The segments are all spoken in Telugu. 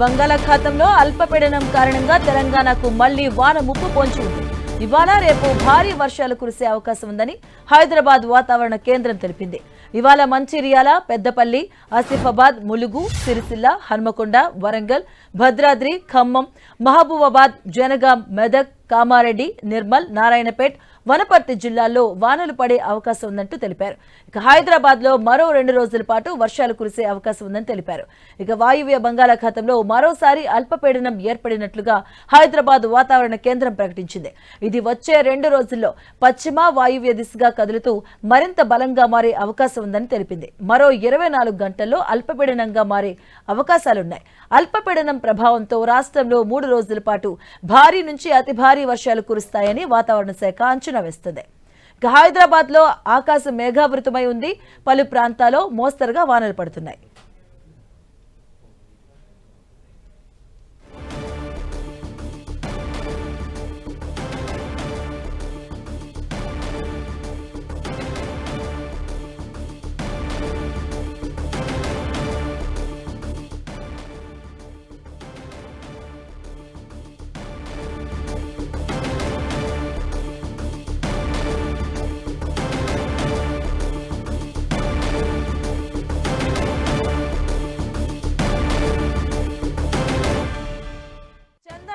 బంగాళాఖాతంలో అల్పపీడనం కారణంగా తెలంగాణకు మళ్లీ వాన ముప్పు పొంచి ఉంది. ఇవాళ రేపు భారీ వర్షాలు కురిసే అవకాశం ఉందని హైదరాబాద్ వాతావరణ కేంద్రం తెలిపింది. ఇవాళ మంచిర్యాల, పెద్దపల్లి, ఆసిఫాబాద్, ములుగు, సిరిసిల్ల, హన్మకొండ, వరంగల్, భద్రాద్రి, ఖమ్మం, మహబూబాబాద్, జనగాం, మెదక్, కామారెడ్డి, నిర్మల్, నారాయణపేట్, వనపర్తి జిల్లాల్లో వానలు పడే అవకాశం ఉందంటూ తెలిపారు. ఇక హైదరాబాద్ లో మరో 2 రోజుల పాటు వర్షాలు కురిసే అవకాశం ఉందని తెలిపారు. ఇక వాయువ్య బంగాళాఖాతంలో మరోసారి అల్పపీడనం ఏర్పడినట్లుగా హైదరాబాద్ వాతావరణ కేంద్రం ప్రకటించింది. ఇది వచ్చే 2 రోజుల్లో పశ్చిమ వాయువ్య దిశగా కదులుతూ మరింత బలంగా మారే అవకాశం ఉందని తెలిపింది. మరో 24 గంటల్లో అల్పపీడనంగా మారే అవకాశాలున్నాయి. అల్పపీడనం ప్రభావంతో రాష్ట్రంలో 3 రోజుల పాటు భారీ నుంచి అతి భారీ వర్షాలు కురుస్తాయని వాతావరణ శాఖ అంచనా వేస్తుంది. ఇక హైదరాబాద్ లో ఆకాశం మేఘావృతమై ఉంది. పలు ప్రాంతాల్లో మోస్తరుగా వానలు పడుతున్నాయి.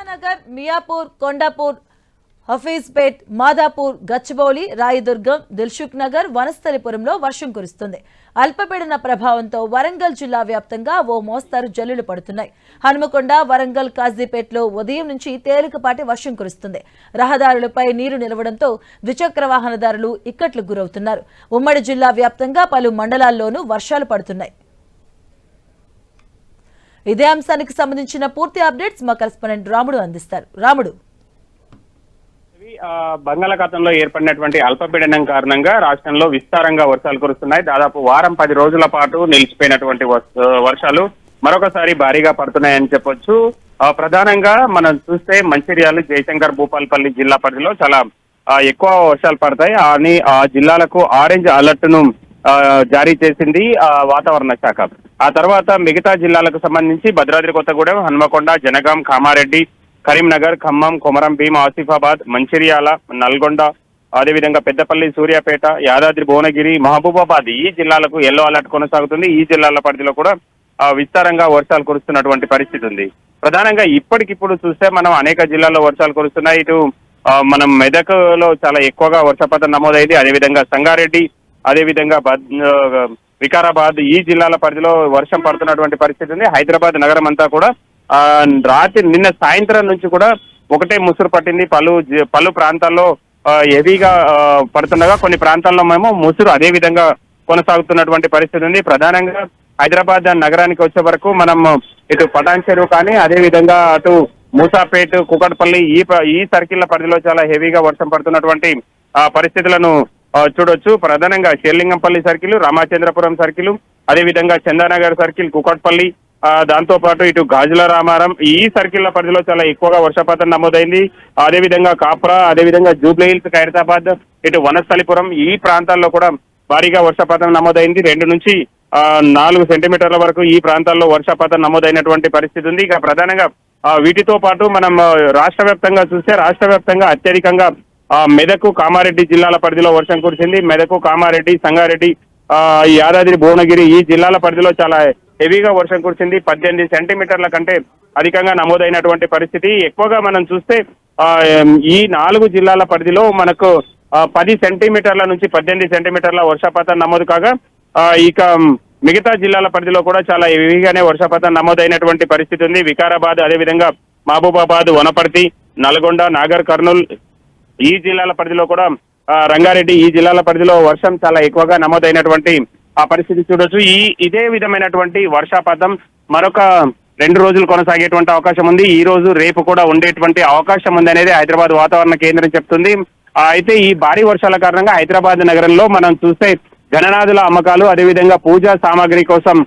నగర్, మియాపూర్, కొండాపూర్, హఫీజ్పేట్, మాదాపూర్, గచ్చిబౌలి, రాయదుర్గం, దిల్సుఖ్ నగర్, వనస్థలిపురంలో వర్షం కురుస్తుంది. అల్పపీడన ప్రభావంతో వరంగల్ జిల్లా వ్యాప్తంగా ఓ మోస్తరు జల్లులు పడుతున్నాయి. హనుమకొండ, వరంగల్, కాజీపేటలో ఉదయం నుంచి తేలికపాటి వర్షం కురుస్తుంది. రహదారులపై నీరు నిలవడంతో ద్విచక్ర వాహనదారులు ఇక్కట్లకు గురవుతున్నారు. ఉమ్మడి జిల్లా వ్యాప్తంగా పలు మండలాల్లోనూ వర్షాలు పడుతున్నాయి. ఇదే అంశానికి సంబంధించిన పూర్తి అప్డేట్స్ మా కరెస్పాండెంట్ రాముడు అందిస్తారు. రాముడు, బంగాళాఖాతంలో ఏర్పడినటువంటి అల్పపీడనం కారణంగా రాష్ట్రంలో విస్తారంగా వర్షాలు కురుస్తున్నాయి. దాదాపు వారం 10 రోజుల పాటు నిలిచిపోయినటువంటి వర్షాలు మరొకసారి భారీగా పడుతున్నాయని చెప్పొచ్చు. ప్రధానంగా మనం చూస్తే మంచిర్యాల, జయశంకర్, భూపాలపల్లి జిల్లా పరిధిలో చాలా ఎక్కువ వర్షాలు పడతాయి అని ఆ జిల్లాలకు ఆరెంజ్ అలర్ట్ ను జారీ చేసింది వాతావరణ శాఖ. ఆ తర్వాత మిగతా జిల్లాలకు సంబంధించి భద్రాద్రి కొత్తగూడెం, హన్మకొండ, జనగాం, కామారెడ్డి, కరీంనగర్, ఖమ్మం, కొమరం భీం, ఆసిఫాబాద్, మంచిర్యాల, నల్గొండ, అదేవిధంగా పెద్దపల్లి, సూర్యాపేట, యాదాద్రి, భువనగిరి, మహబూబాబాద్ ఈ జిల్లాలకు ఎల్లో అలర్ట్ కొనసాగుతుంది. ఈ జిల్లాల పరిధిలో కూడా విస్తారంగా వర్షాలు కురుస్తున్నటువంటి పరిస్థితి ఉంది. ప్రధానంగా ఇప్పటికిప్పుడు చూస్తే మనం అనేక జిల్లాల్లో వర్షాలు కురుస్తున్నాయి. ఇటు మనం మెదక్ లో చాలా ఎక్కువగా వర్షపాతం నమోదైంది. అదేవిధంగా సంగారెడ్డి, అదేవిధంగా వికారాబాద్ ఈ జిల్లాల పరిధిలో వర్షం పడుతున్నటువంటి పరిస్థితి ఉంది. హైదరాబాద్ నగరం అంతా కూడా నిన్న సాయంత్రం నుంచి కూడా ఒకటే ముసురు పట్టింది. పలు ప్రాంతాల్లో హెవీగా పడుతుండగా కొన్ని ప్రాంతాల్లో మేము ముసురు అదే విధంగా కొనసాగుతున్నటువంటి పరిస్థితి ఉంది. ప్రధానంగా హైదరాబాద్ నగరానికి వచ్చే వరకు మనం ఇటు పటాన్ చెరువు కానీ అదేవిధంగా అటు మూసాపేట్, కుకట్పల్లి ఈ సర్కిళ్ల పరిధిలో చాలా హెవీగా వర్షం పడుతున్నటువంటి పరిస్థితులను చూడొచ్చు. ప్రధానంగా షేర్లింగంపల్లి సర్కిల్, రామచంద్రపురం సర్కిల్, అదేవిధంగా చందానగర్ సర్కిల్, కుకట్పల్లి, దాంతో పాటు ఇటు గాజుల రామారం ఈ సర్కిళ్ల పరిధిలో చాలా ఎక్కువగా వర్షపాతం నమోదైంది. అదేవిధంగా కాప్రా, అదేవిధంగా జూబ్లీహిల్స్, ఖైరతాబాద్, ఇటు వనస్థలిపురం ఈ ప్రాంతాల్లో కూడా భారీగా వర్షపాతం నమోదైంది. 2 నుంచి 4 సెంటీమీటర్ల వరకు ఈ ప్రాంతాల్లో వర్షపాతం నమోదైనటువంటి పరిస్థితి ఉంది. ఇక ప్రధానంగా వీటితో పాటు మనం రాష్ట్ర వ్యాప్తంగా చూస్తే రాష్ట్ర వ్యాప్తంగా అత్యధికంగా మెదక్, కామారెడ్డి జిల్లాల పరిధిలో వర్షం కురిసింది. మెదక్, కామారెడ్డి, సంగారెడ్డి, యాదాద్రి, భువనగిరి ఈ జిల్లాల పరిధిలో చాలా హెవీగా వర్షం కురిసింది. 18 సెంటీమీటర్ల కంటే అధికంగా నమోదైనటువంటి పరిస్థితి. ఎక్కువగా మనం చూస్తే ఈ 4 జిల్లాల పరిధిలో మనకు 10 సెంటీమీటర్ల నుంచి 18 సెంటీమీటర్ల వర్షపాతం నమోదు కాగా ఇక మిగతా జిల్లాల పరిధిలో కూడా చాలా హెవీగానే వర్షపాతం నమోదైనటువంటి పరిస్థితి ఉంది. వికారాబాద్, అదేవిధంగా మహబూబాబాద్, వనపర్తి, నల్గొండ, నాగర్ కర్నూల్ ఈ జిల్లాల పరిధిలో కూడా రంగారెడ్డి ఈ జిల్లాల పరిధిలో వర్షం చాలా ఎక్కువగా నమోదైనటువంటి పరిస్థితి చూడొచ్చు. ఇదే విధమైనటువంటి వర్షపాతం మరొక 2 రోజులు కొనసాగేటువంటి అవకాశం ఉంది. ఈ రోజు రేపు కూడా ఉండేటువంటి అవకాశం ఉంది అనేది హైదరాబాద్ వాతావరణ కేంద్రం చెప్తుంది. అయితే ఈ భారీ వర్షాల కారణంగా హైదరాబాద్ నగరంలో మనం చూస్తే గణనాథుల అమ్మకాలు, అదేవిధంగా పూజా సామాగ్రి కోసం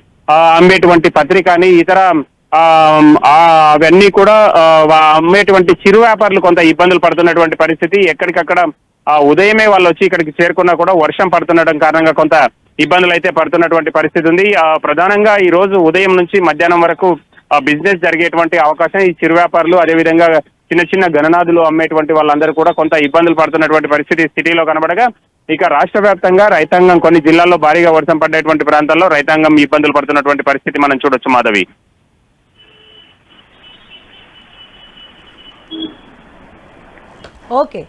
అమ్మేటువంటి పత్రికని ఇతర అవన్నీ కూడా అమ్మేటువంటి చిరు వ్యాపారులు కొంత ఇబ్బందులు పడుతున్నటువంటి పరిస్థితి. ఎక్కడికక్కడ ఉదయమే వాళ్ళు వచ్చి ఇక్కడికి చేరుకున్నా కూడా వర్షం పడుతుండటం కారణంగా కొంత ఇబ్బందులు అయితే పడుతున్నటువంటి పరిస్థితి ఉంది. ప్రధానంగా ఈ రోజు ఉదయం నుంచి మధ్యాహ్నం వరకు బిజినెస్ జరిగేటువంటి అవకాశం ఈ చిరు వ్యాపారులు అదేవిధంగా చిన్న చిన్న గణనాథులు అమ్మేటువంటి వాళ్ళందరూ కూడా కొంత ఇబ్బందులు పడుతున్నటువంటి పరిస్థితి సిటీలో కనబడగా, ఇక రాష్ట్ర వ్యాప్తంగా రైతాంగం కొన్ని జిల్లాల్లో భారీగా వర్షం పడేటువంటి ప్రాంతాల్లో రైతాంగం ఇబ్బందులు పడుతున్నటువంటి పరిస్థితి మనం చూడొచ్చు మాధవి. ఓకే.